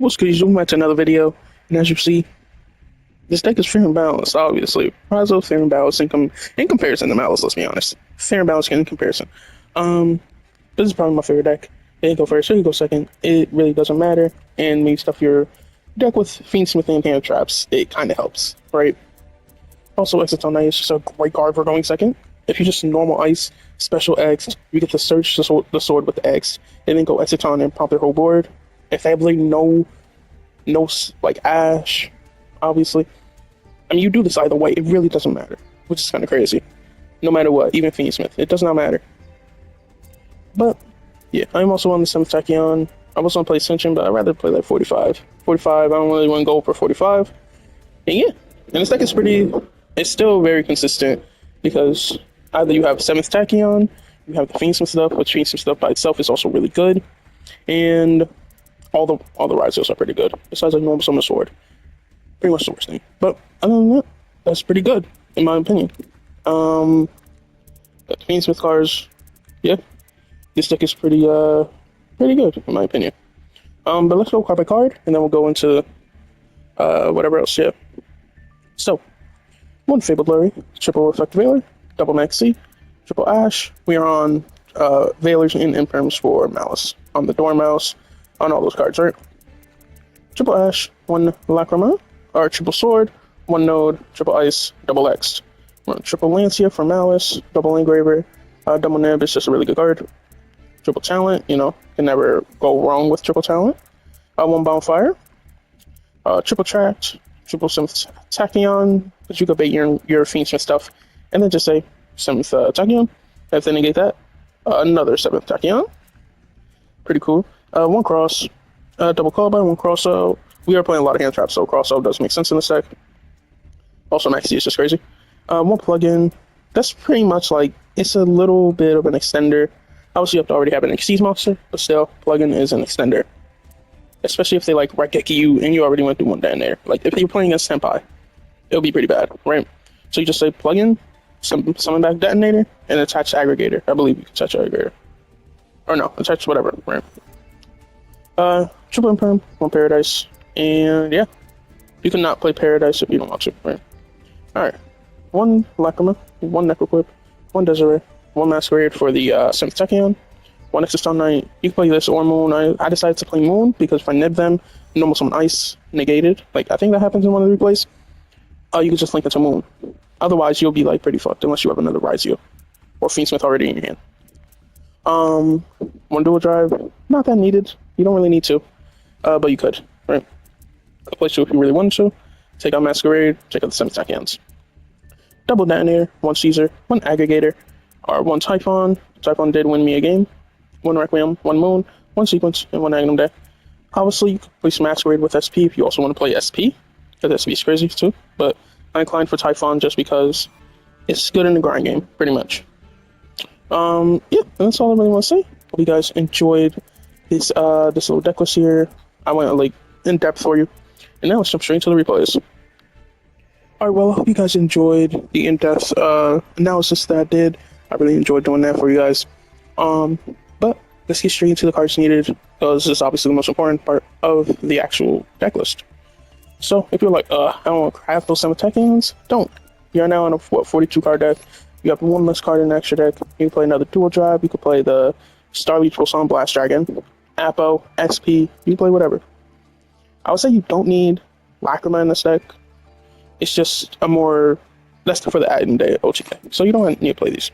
What's good? Zoom back to another video, and as you see, this deck is fair and balanced. Obviously, Ryzeal fair and balanced in comparison to Maliss. Let's be honest, fair and balanced in comparison. This is probably my favorite deck. It didn't go first, so you go second. It really doesn't matter, and when you stuff your deck with Fiendsmith and hand traps, it kind of helps, right? Also, Exciton Knight is just a great card for going second. If you just normal ice, special X, you get to search the sword with the X, and then go Exciton and pump their whole board. If they have like no like Ash, obviously. I mean, you do this either way. It really doesn't matter, which is kind of crazy. No matter what, even Fiendsmith, it does not matter. But yeah, I'm also on the 7th Tachyon. I was on play Ascension, but I'd rather play like 45. 45, I don't really want to go for 45. And yeah, and this deck is it's still very consistent because either you have 7th Tachyon, you have the Fiendsmith stuff, which Fiendsmith stuff by itself is also really good, and all the Ryzeals are pretty good, besides like normal summon sword. Pretty much the worst thing. But other than that, that's pretty good, in my opinion. The Fiendsmith cards, yeah. This deck is pretty good, in my opinion. But let's go card by card, and then we'll go into whatever else, yeah. So, 1 Fabled Lurry, triple Effect Veiler, double Max C, triple Ash. We are on Veilers and Imperms for Maliss. On the Dormouse, on all those cards, right? Triple Ash, 1 Lacrima, or triple Sword, 1 Node, triple Ice, double X. Triple Lancia for Maliss, double Engraver, double Nib is just a really good card. Triple Talent, you know, can never go wrong with triple Talent. 1 Bonfire, triple Tract, triple 7th Tachyon, but you could bait your Fiendsmith stuff, and then just say 7th Tachyon. If they negate that, another 7th Tachyon. Pretty cool. 1 Cross, double Callback, 1 Cross out. We are playing a lot of hand traps, so cross out does make sense in this deck. Also, Maxi is just crazy. 1 Plugin. That's pretty much like, it's a little bit of an extender. Obviously, you have to already have an Xyz monster, but still, Plugin is an extender. Especially if they like Raigeki you and you already went through one down there. Like, if you're playing against Senpai, it'll be pretty bad, right? So you just say Plugin, summon back Detonator, and attach Aggregator. I believe you can attach Aggregator. Or no, attach whatever, right? Triple Imperm, 1 Paradise, and yeah. You cannot play Paradise if you don't want to, right? Alright. 1 Lacrima, 1 Necroquip, 1 Desiree, 1 Masquerade for the 7th Tachyon, 1 Exciton Knight. You can play this or Moon. I decided to play Moon because if I nib them, normal summon Ice negated. Like, I think that happens in one of the replays. You can just link it to Moon. Otherwise, you'll be like pretty fucked unless you have another Ryzeal or Fiendsmith already in your hand. 1 Dual Drive, not that needed. You don't really need to, but you could, right? Could play 2 if you really wanted to. Take out Masquerade, take out the 7th Tachyons. Double Detonator, 1 Caesar, 1 Aggregator, or 1 Typhon. Typhon did win me a game. 1 Requiem, 1 Moon, 1 Sequence, and 1 Agnum Deck. Obviously, you can play Masquerade with SP if you also want to play SP, because SP is crazy too, but I inclined for Typhon just because it's good in the grind game, pretty much. Yeah, that's all I really want to say. Hope you guys enjoyed this little deck list here. I went like in depth for you, and now let's jump straight into the replays. Alright, well, I hope you guys enjoyed the in-depth analysis that I did. I really enjoyed doing that for you guys. But let's get straight into the cards needed, because this is obviously the most important part of the actual deck list. So if you're like, I don't want to craft those 7 Tachyons, don't. You're now on a 42 card deck. You have 1 less card in the extra deck. You can play another Dual Drive. You can play the Starleech Will Blast Dragon, Apo, SP. You can play whatever. I would say you don't need Lacrima in this deck. It's just that's for the Agnum Day OTK. So you don't need to play these.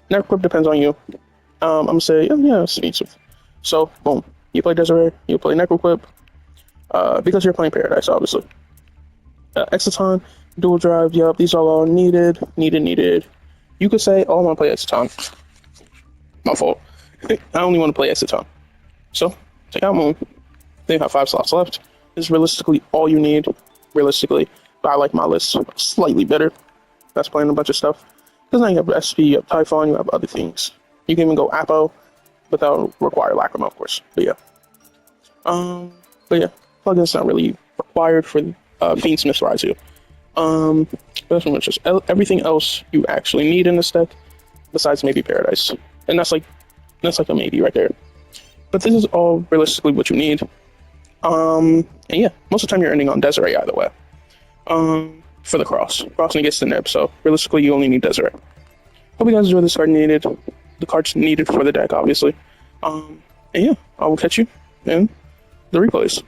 Necroquip depends on you. I'm gonna say, yeah, Speedroid. So, boom. You play Desiree, you play Necroquip, because you're playing Paradise, obviously. Exciton, Dual Drive, yup, these are all needed. You could say, oh, I want to play Exciton. My fault. I only want to play Exciton. So, take out Moon. Then you have 5 slots left. This is realistically all you need. Realistically. But I like my list slightly better. That's playing a bunch of stuff. Because now you have SP, you have Typhon, you have other things. You can even go Apo without require Lacrima, of course. But yeah. Plugins not really required for Fiendsmith Ryzeal. That's pretty much just everything else you actually need in this deck, besides maybe Paradise. And that's like a maybe right there. But this is all realistically what you need. And yeah, most of the time you're ending on Desiree either way. For the crossing gets the nib, so realistically you only need Desiree. Hope you guys enjoy this card needed. The cards needed for the deck, obviously. And yeah, I will catch you in the replays.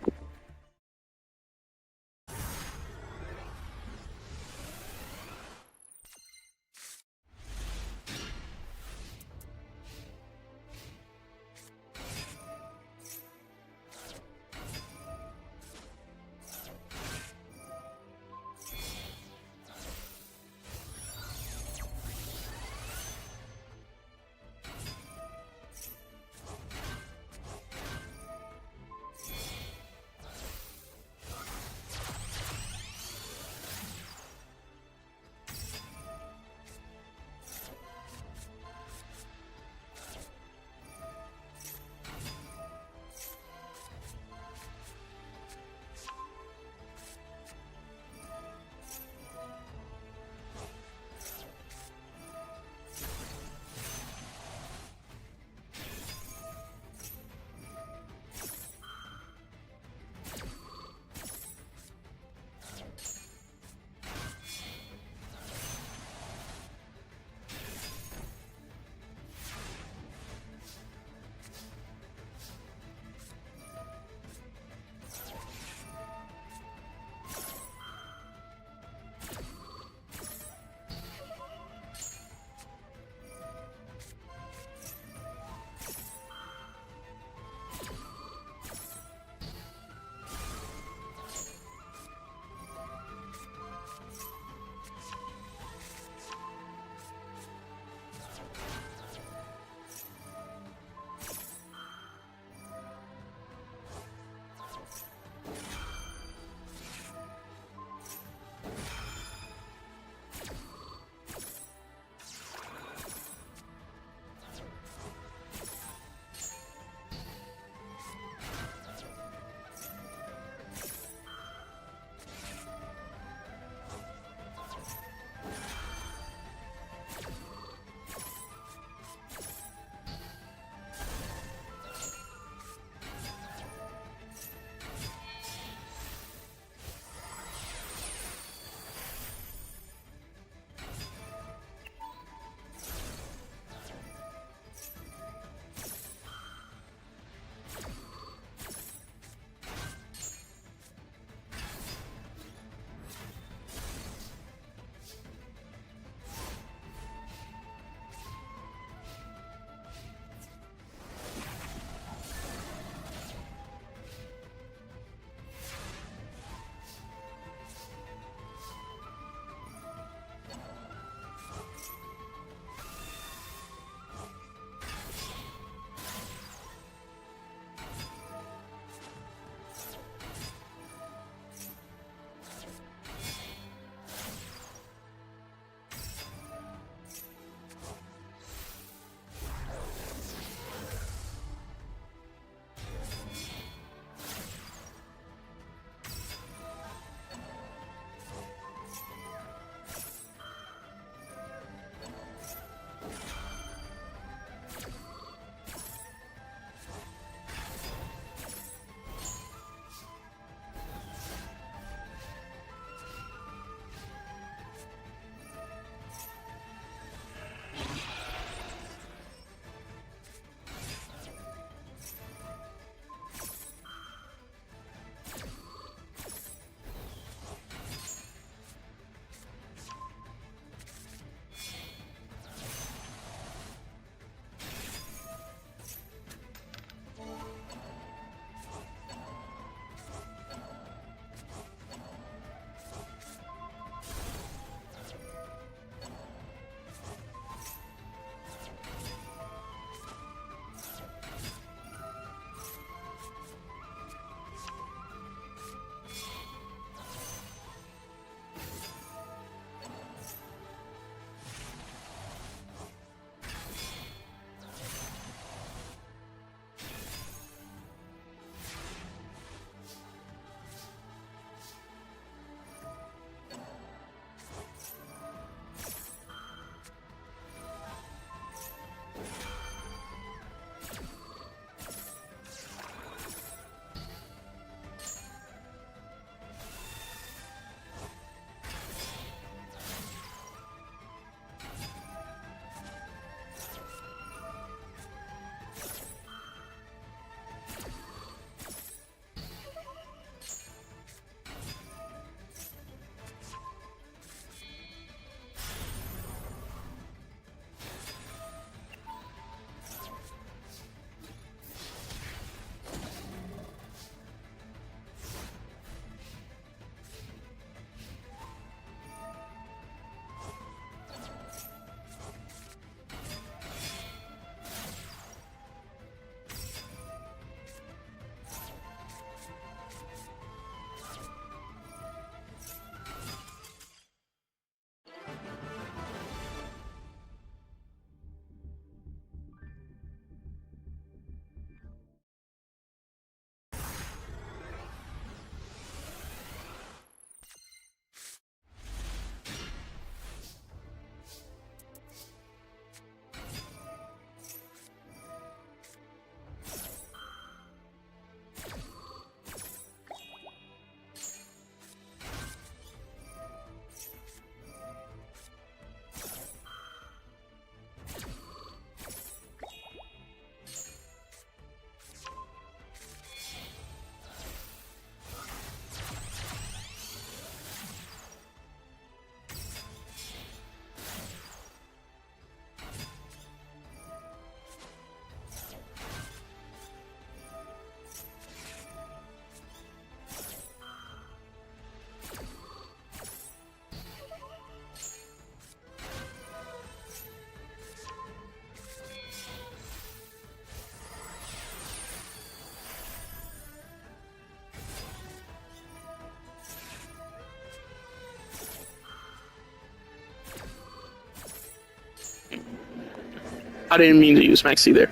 I didn't mean to use Maxi there.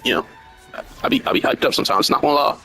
You know, I be hyped up sometimes. Not gonna lie.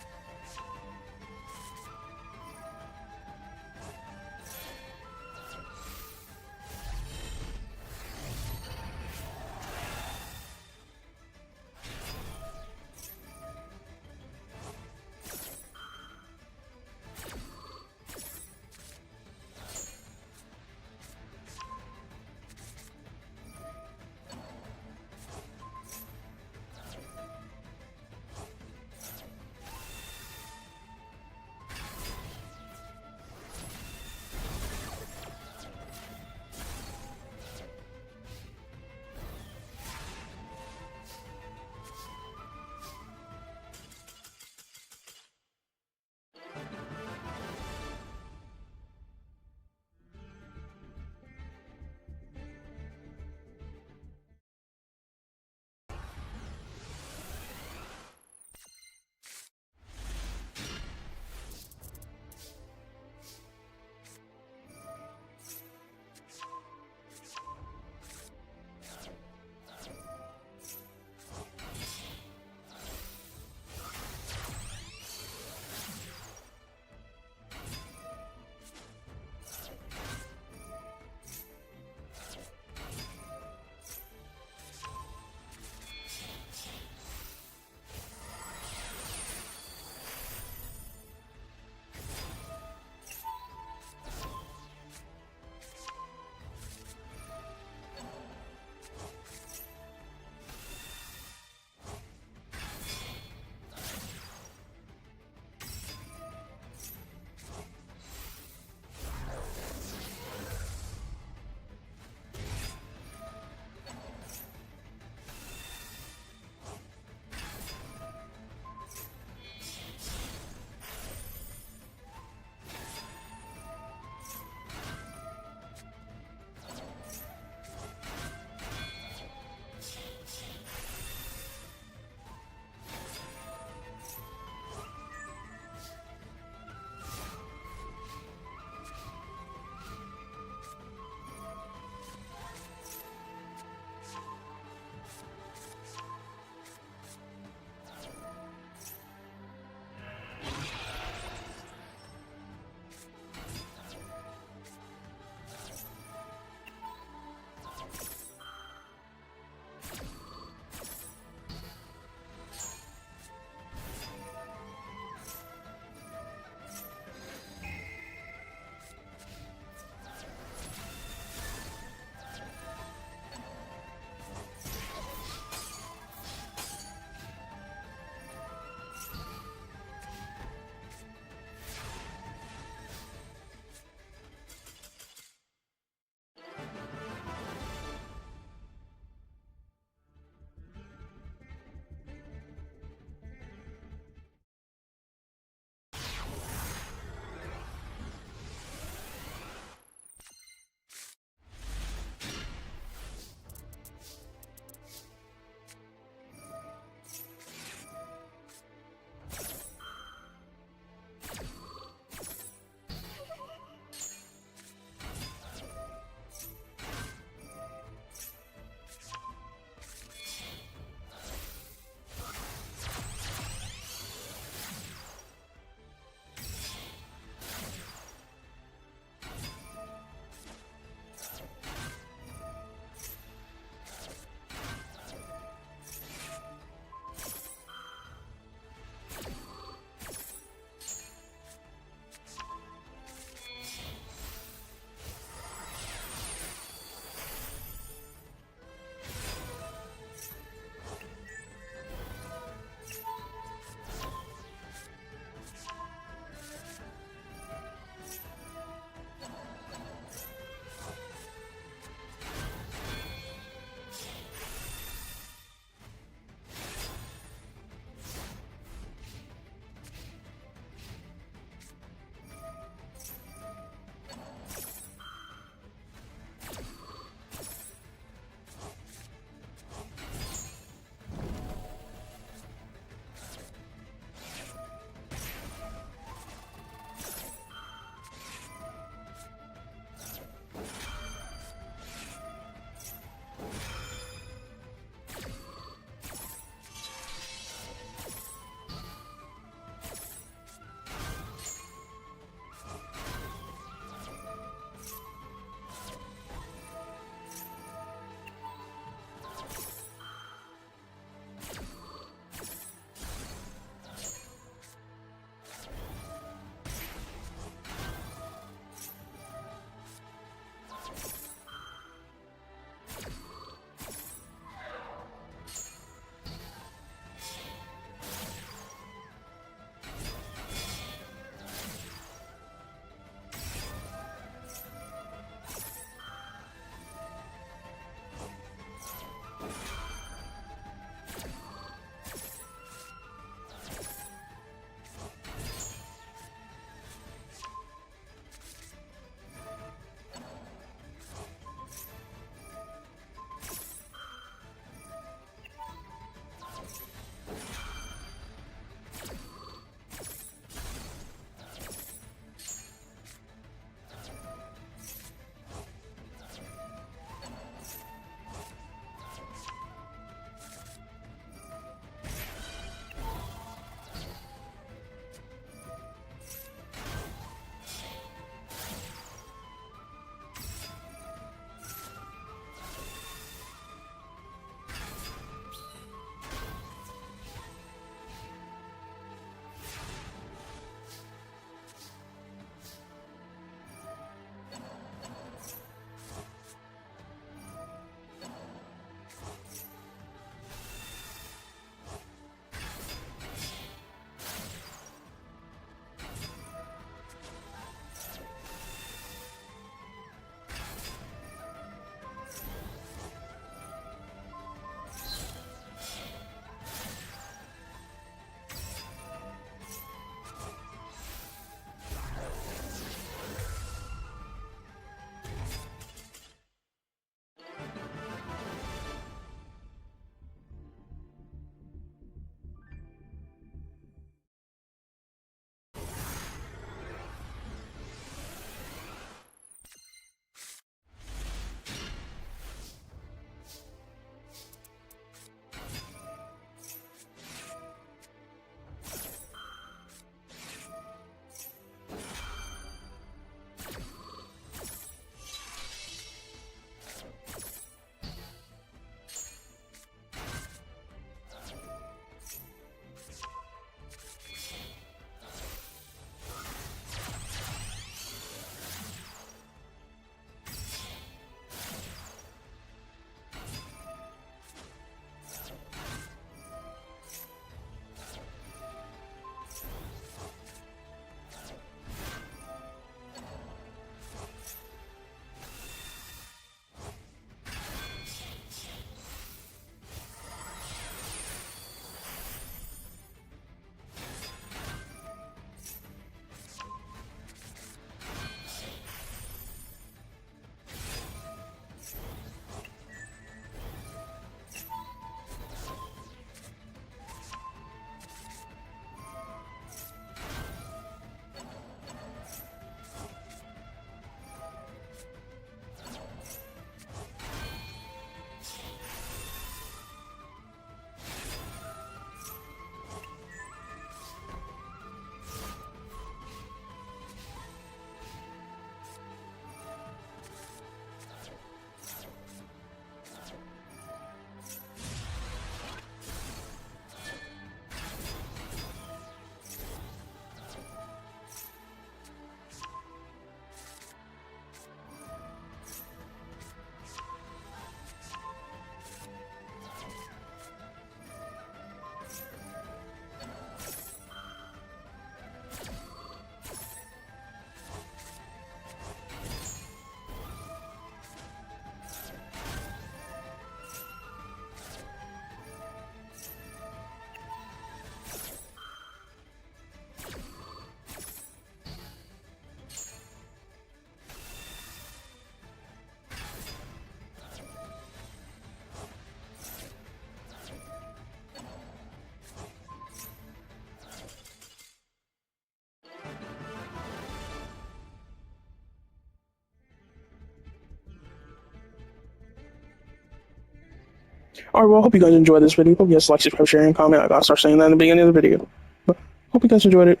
Alright, well, I hope you guys enjoyed this video. Hope you guys like, subscribe, share, and comment. I gotta start saying that in the beginning of the video. But hope you guys enjoyed it.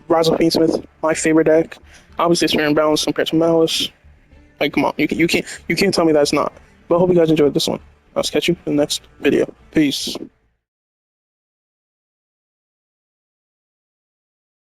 Ryzeal Fiendsmith, my favorite deck. Obviously, it's fair and balanced compared to Maliss. Like, come on, you can't tell me that's not. But I hope you guys enjoyed this one. I'll catch you in the next video. Peace.